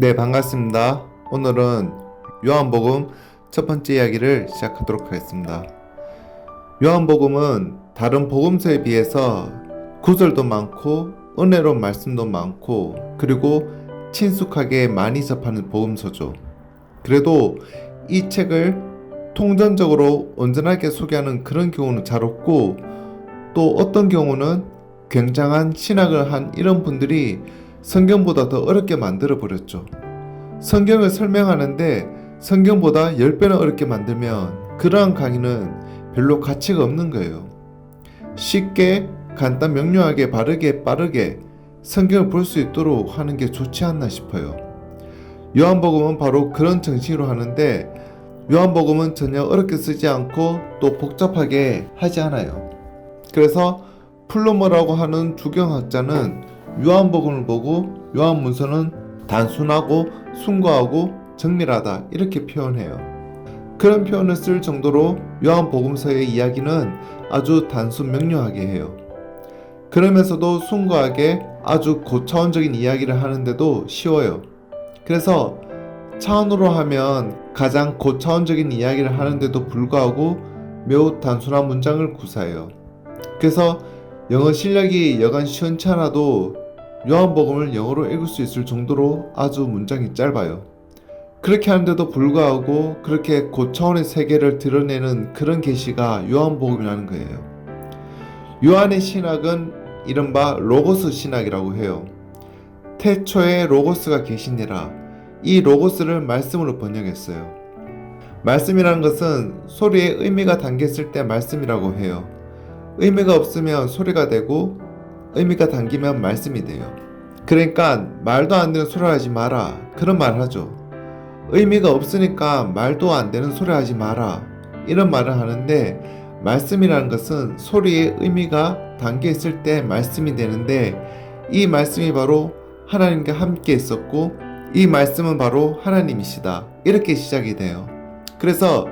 네, 반갑습니다. 오늘은 요한복음 첫 번째 이야기를 시작하도록 하겠습니다. 요한복음은 다른 복음서에 비해서 구절도 많고 은혜로운 말씀도 많고 그리고 친숙하게 많이 접하는 복음서죠. 그래도 이 책을 통전적으로 온전하게 소개하는 그런 경우는 잘 없고, 또 어떤 경우는 굉장한 신학을 한 이런 분들이 성경보다 더 어렵게 만들어 버렸죠. 성경을 설명하는데 성경보다 10배나 어렵게 만들면 그러한 강의는 별로 가치가 없는 거예요. 쉽게 간단 명료하게 바르게 빠르게 성경을 볼 수 있도록 하는 게 좋지 않나 싶어요. 요한복음은 바로 그런 정신으로 하는데, 요한복음은 전혀 어렵게 쓰지 않고 또 복잡하게 하지 않아요. 그래서 플루머라고 하는 주경학자는 요한복음을 보고 요한문서는 단순하고 순고하고 정밀하다 이렇게 표현해요. 그런 표현을 쓸 정도로 요한복음서의 이야기는 아주 단순 명료하게 해요. 그러면서도 순고하게 아주 고차원적인 이야기를 하는데도 쉬워요. 그래서 차원으로 하면 가장 고차원적인 이야기를 하는데도 불구하고 매우 단순한 문장을 구사해요. 그래서 영어 실력이 여간 시원치 않아도 요한복음을 영어로 읽을 수 있을 정도로 아주 문장이 짧아요. 그렇게 하는데도 불구하고 그렇게 고차원의 세계를 드러내는 그런 계시가 요한복음이라는 거예요. 요한의 신학은 이른바 로고스 신학이라고 해요. 태초에 로고스가 계시니라. 이 로고스를 말씀으로 번역했어요. 말씀이라는 것은 소리에 의미가 담겼을 때 말씀이라고 해요. 의미가 없으면 소리가 되고 의미가 담기면 말씀이 돼요. 그러니까 말도 안 되는 소리 하지 마라 그런 말 하죠. 의미가 없으니까 말도 안 되는 소리 하지 마라 이런 말을 하는데, 말씀이라는 것은 소리에 의미가 담겨 있을 때 말씀이 되는데, 이 말씀이 바로 하나님과 함께 있었고 이 말씀은 바로 하나님이시다 이렇게 시작이 돼요. 그래서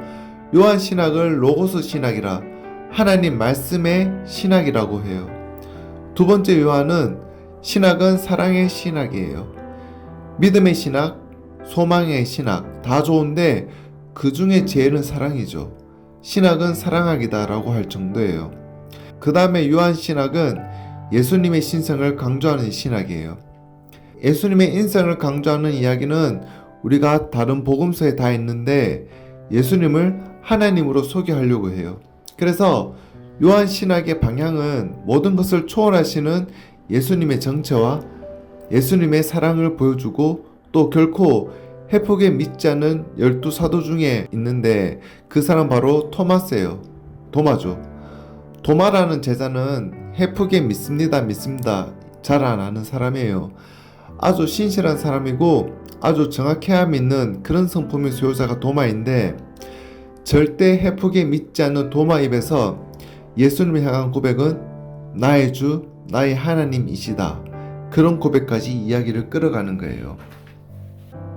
요한 신학을 로고스 신학이라, 하나님 말씀의 신학이라고 해요. 두 번째 요한은 신학은 사랑의 신학이에요. 믿음의 신학, 소망의 신학 다 좋은데 그 중에 제일은 사랑이죠. 신학은 사랑하기다 라고 할 정도예요. 그 다음에 요한 신학은 예수님의 신성을 강조하는 신학이에요. 예수님의 인성을 강조하는 이야기는 우리가 다른 복음서에 다 있는데 예수님을 하나님으로 소개하려고 해요. 그래서 요한 신학의 방향은 모든 것을 초월하시는 예수님의 정체와 예수님의 사랑을 보여주고, 또 결코 회복에 믿지 않는 12사도 중에 있는데 그 사람 바로 토마스예요. 도마죠. 도마라는 제자는 회복에 믿습니다 잘 안 하는 사람이에요. 아주 신실한 사람이고 아주 정확해야 믿는 그런 성품의 소유자가 도마인데, 절대 회복에 믿지 않는 도마 입에서 예수님을 향한 고백은 나의 주, 나의 하나님이시다. 그런 고백까지 이야기를 끌어가는 거예요.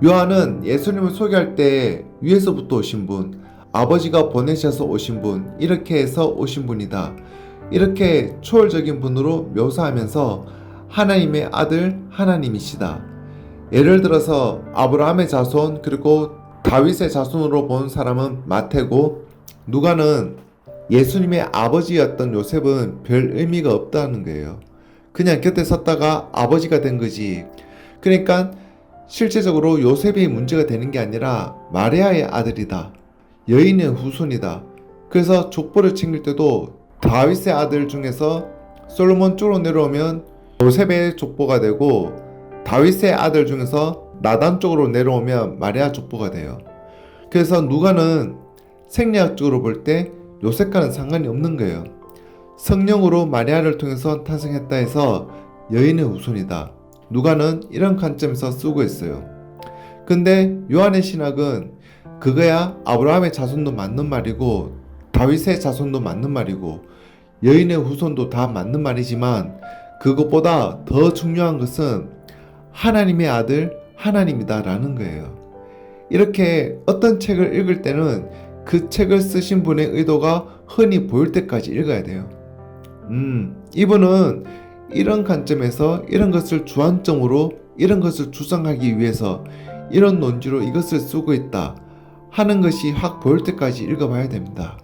요한은 예수님을 소개할 때 위에서부터 오신 분, 아버지가 보내셔서 오신 분, 이렇게 해서 오신 분이다. 이렇게 초월적인 분으로 묘사하면서 하나님의 아들, 하나님이시다. 예를 들어서 아브라함의 자손 그리고 다윗의 자손으로 본 사람은 마태고, 누가는 예수님의 아버지였던 요셉은 별 의미가 없다는 거예요. 그냥 곁에 섰다가 아버지가 된 거지. 그러니까 실제적으로 요셉이 문제가 되는 게 아니라 마리아의 아들이다. 여인의 후손이다. 그래서 족보를 챙길 때도 다윗의 아들 중에서 솔로몬 쪽으로 내려오면 요셉의 족보가 되고, 다윗의 아들 중에서 나단 쪽으로 내려오면 마리아 족보가 돼요. 그래서 누가는 생리학적으로 볼 때 요셉과는 상관이 없는 거예요. 성령으로 마리아를 통해서 탄생했다 해서 여인의 후손이다. 누가는 이런 관점에서 쓰고 있어요. 근데 요한의 신학은 그거야 아브라함의 자손도 맞는 말이고 다윗의 자손도 맞는 말이고 여인의 후손도 다 맞는 말이지만, 그것보다 더 중요한 것은 하나님의 아들 하나님이다 라는 거예요. 이렇게 어떤 책을 읽을 때는 그 책을 쓰신 분의 의도가 흔히 보일 때까지 읽어야 돼요. 이분은 이런 관점에서 이런 것을 주안점으로 이런 것을 주장하기 위해서 이런 논지로 이것을 쓰고 있다 하는 것이 확 보일 때까지 읽어봐야 됩니다.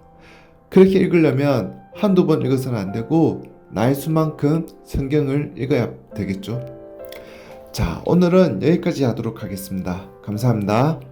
그렇게 읽으려면 한두 번 읽어서는 안 되고 나의 수만큼 성경을 읽어야 되겠죠. 자, 오늘은 여기까지 하도록 하겠습니다. 감사합니다.